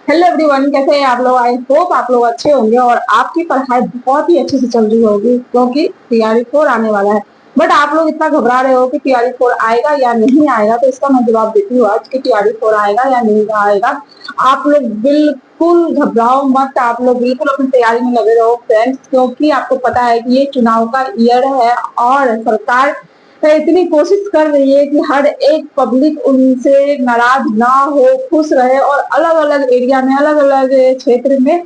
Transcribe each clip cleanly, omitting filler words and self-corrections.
Hello everyone, कैसे हैं आप लोग। आई होप आप लोग अच्छे होंगे और आपकी पढ़ाई बहुत ही अच्छे से चल रही होगी क्योंकि टीआरई 4 आने वाला है। बट आप लोग इतना घबरा रहे हो कि टीआरई 4 आएगा या नहीं आएगा, तो इसका मैं जवाब देती हूँ आज कि टीआरई 4 आएगा या नहीं आएगा। आप लोग बिल्कुल घबराओ मत, आप लोग बिल्कुल अपनी तैयारी में लगे रहो फ्रेंड्स, क्योंकि आपको पता है कि ये चुनाव का ईयर है और सरकार इतनी कोशिश कर रही है कि हर एक पब्लिक उनसे नाराज ना हो, खुश रहे और अलग अलग एरिया में, अलग अलग क्षेत्र में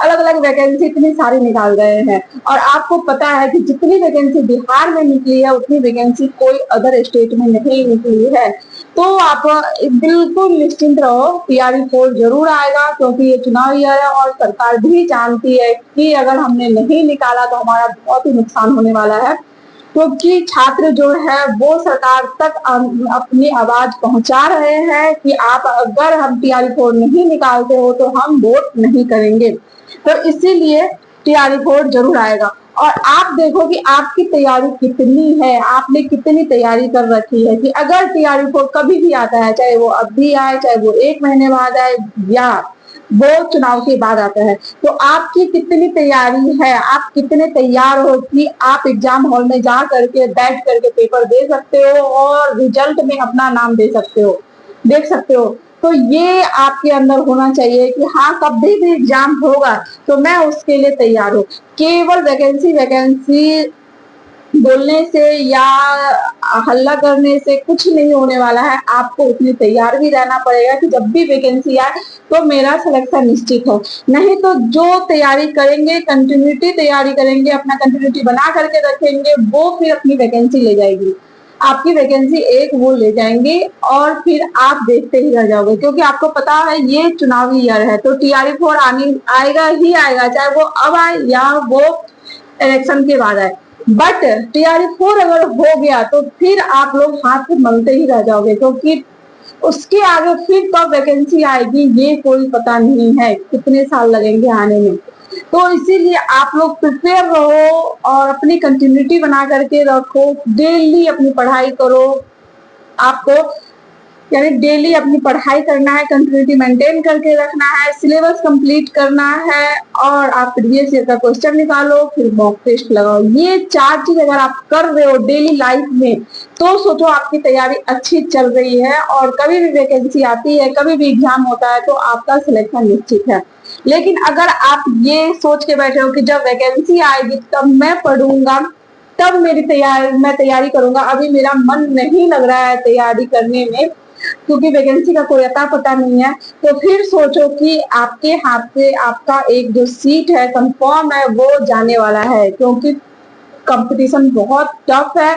अलग अलग वैकेंसी इतनी सारी निकाल रहे हैं। और आपको पता है कि जितनी वैकेंसी बिहार में निकली है उतनी वैकेंसी कोई अदर स्टेट में नहीं निकली है। तो आप बिल्कुल निश्चिंत रहो, टीआरई 4 जरूर आएगा क्योंकि ये चुनाव ईयर है और सरकार भी जानती है कि अगर हमने नहीं निकाला तो हमारा बहुत ही नुकसान होने वाला है, क्योंकि छात्र जो है वो सरकार तक अपनी आवाज पहुंचा रहे हैं कि आप अगर हम टीआरई 4 नहीं निकालते हो तो हम वोट नहीं करेंगे। तो इसीलिए टीआरई 4 जरूर आएगा। और आप देखो कि आपकी तैयारी कितनी है, आपने कितनी तैयारी कर रखी है कि अगर टीआरई 4 कभी भी आता है, चाहे वो अभी आए, चाहे वो 1 महीने बाद आए या वो चुनाव के बाद आता है, तो आपकी कितनी तैयारी है, आप कितने तैयार हो कि आप एग्जाम हॉल में जा करके बैठ करके पेपर दे सकते हो और रिजल्ट में अपना नाम दे सकते हो, देख सकते हो। तो ये आपके अंदर होना चाहिए कि हाँ, कभी भी एग्जाम होगा तो मैं उसके लिए तैयार हूँ। केवल वैकेंसी वैकेंसी बोलने से या हल्ला करने से कुछ नहीं होने वाला है। आपको उतनी तैयार भी रहना पड़ेगा कि जब भी वैकेंसी आए तो मेरा सिलेक्शन निश्चित हो। नहीं तो जो तैयारी करेंगे, कंटिन्यूटी तैयारी करेंगे, अपना कंटिन्यूटी बना करके रखेंगे, वो फिर अपनी वैकेंसी ले जाएगी, आपकी वैकेंसी एक वो ले जाएंगे और फिर आप देखते ही रह जाओगे। क्योंकि आपको पता है ये चुनावी ईयर है तो टीआरई 4 आएगा ही आएगा, चाहे वो अब आए या वो इलेक्शन के बाद आए। बट टीआरई 4 अगर हो गया तो फिर आप लोग हाथ मलते ही रह जाओगे, क्योंकि उसके आगे फिर कब वैकेंसी आएगी ये कोई पता नहीं है, कितने साल लगेंगे आने में। तो इसीलिए आप लोग प्रिपेयर रहो और अपनी कंटिन्यूटी बना करके रखो, डेली अपनी पढ़ाई करो। आपको यानी डेली अपनी पढ़ाई करना है, कंटिन्यूटी मेंटेन करके रखना है, सिलेबस कंप्लीट करना है और आप प्रीवियस ईयर का क्वेश्चन निकालो, फिर मॉक टेस्ट लगाओ। ये 4 चीज अगर आप कर रहे हो डेली लाइफ में तो सोचो आपकी तैयारी अच्छी चल रही है और कभी भी वैकेंसी आती है, कभी भी एग्जाम होता है तो आपका सिलेक्शन निश्चित है। लेकिन अगर आप ये सोच के बैठे हो कि जब वैकेंसी आएगी तब मैं पढ़ूंगा, तब मैं तैयारी करूंगा, अभी मेरा मन नहीं लग रहा है तैयारी करने में क्योंकि वैकेंसी का कोई अता पता नहीं है, तो फिर सोचो कि आपके हाथ से आपका एक जो सीट है कंफर्म है वो जाने वाला है, क्योंकि कंपटीशन बहुत टफ है।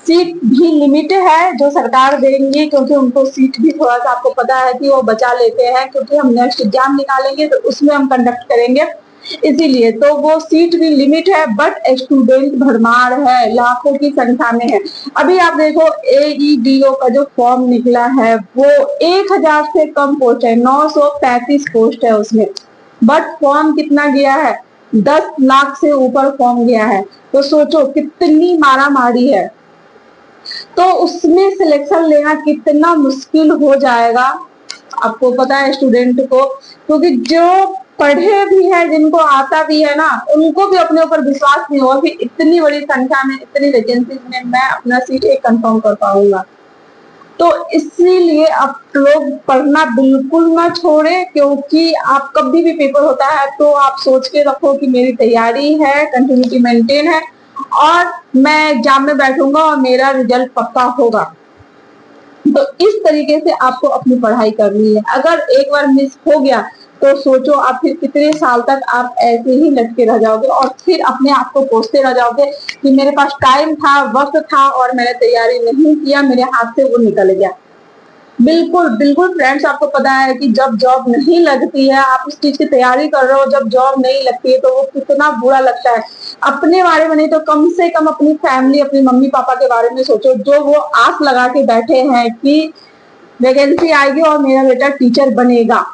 सीट भी लिमिट है जो सरकार देंगी, क्योंकि उनको सीट भी थोड़ा सा आपको पता है कि वो बचा लेते हैं, क्योंकि हम नेक्स्ट एग्जाम निकालेंगे तो उसमें हम कंडक्ट करेंगे, इसीलिए तो वो सीट भी लिमिट है। बट स्टूडेंट भरमार है, लाखों की संख्या में है। अभी आप देखो एईडीओ का जो फॉर्म निकला है वो 1000 से कम पोस्ट है, 935 पोस्ट है उसमें, बट फॉर्म कितना गया है, 10 लाख से ऊपर फॉर्म गया है। तो सोचो कितनी मारामारी है, तो उसमें सिलेक्शन लेना कितना मुश्किल हो जाएगा। आपको पता है स्टूडेंट को, क्योंकि जो पढ़े भी है, जिनको आता भी है ना, उनको भी अपने ऊपर विश्वास नहीं होगा कि इतनी बड़ी संख्या में, इतनी वैकेंसी में मैं अपना सीट एक कंफर्म कर पाऊंगा। तो इसीलिए आप लोग पढ़ना बिल्कुल ना छोड़े, क्योंकि आप कभी भी पेपर होता है तो आप सोच के रखो कि मेरी तैयारी है, कंटिन्यूटी मेंटेन है और मैं एग्जाम में बैठूंगा और मेरा रिजल्ट पक्का होगा। तो इस तरीके से आपको अपनी पढ़ाई करनी है। अगर एक बार मिस हो गया तो सोचो आप फिर कितने साल तक आप ऐसे ही लटके रह जाओगे और फिर अपने आप को कोसते रह जाओगे कि मेरे पास टाइम था, वक्त था और मैंने तैयारी नहीं किया, मेरे हाथ से वो निकल गया। बिल्कुल बिल्कुल फ्रेंड्स, आपको पता है कि जब जॉब नहीं लगती है, आप उस चीज की तैयारी कर रहे हो, जब जॉब नहीं लगती है तो वो कितना बुरा लगता है। अपने बारे में नहीं तो कम से कम अपनी फैमिली, अपनी मम्मी पापा के बारे में सोचो, जो वो आस लगा के बैठे हैं कि वैकेंसी आएगी और मेरा बेटा टीचर बनेगा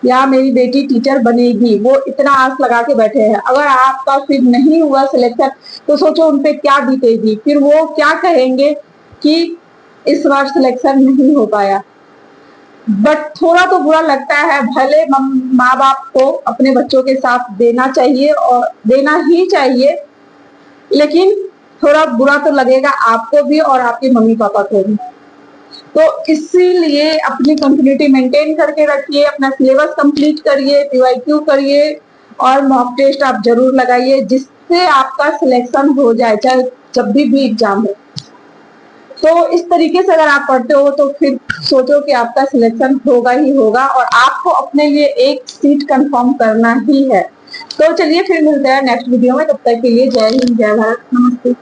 या मेरी बेटी टीचर बनेगी, वो इतना आस लगा के बैठे हैं। अगर आपका फिर नहीं हुआ सिलेक्शन तो सोचो उनपे क्या बीतेगी, फिर वो क्या कहेंगे कि इस बार सिलेक्शन नहीं हो पाया। बट थोड़ा तो बुरा लगता है, भले माँ बाप को अपने बच्चों के साथ देना चाहिए और देना ही चाहिए, लेकिन थोड़ा बुरा तो लगेगा आपको भी और आपके मम्मी पापा को भी। तो इसीलिए अपनी कंटिन्यूटी मेंटेन करके रखिए, अपना सिलेबस कंप्लीट करिए, पीवाईक्यू करिए और मॉक टेस्ट आप जरूर लगाइए, जिससे आपका सिलेक्शन हो जाए, चाहे जब भी एग्जाम हो। तो इस तरीके से अगर आप पढ़ते हो तो फिर सोचो कि आपका सिलेक्शन होगा ही होगा और आपको अपने लिए एक सीट कंफर्म करना ही है। तो चलिए फिर मिलते हैं नेक्स्ट वीडियो में, तब तक के लिए जय हिंद, जय भारत, नमस्ते।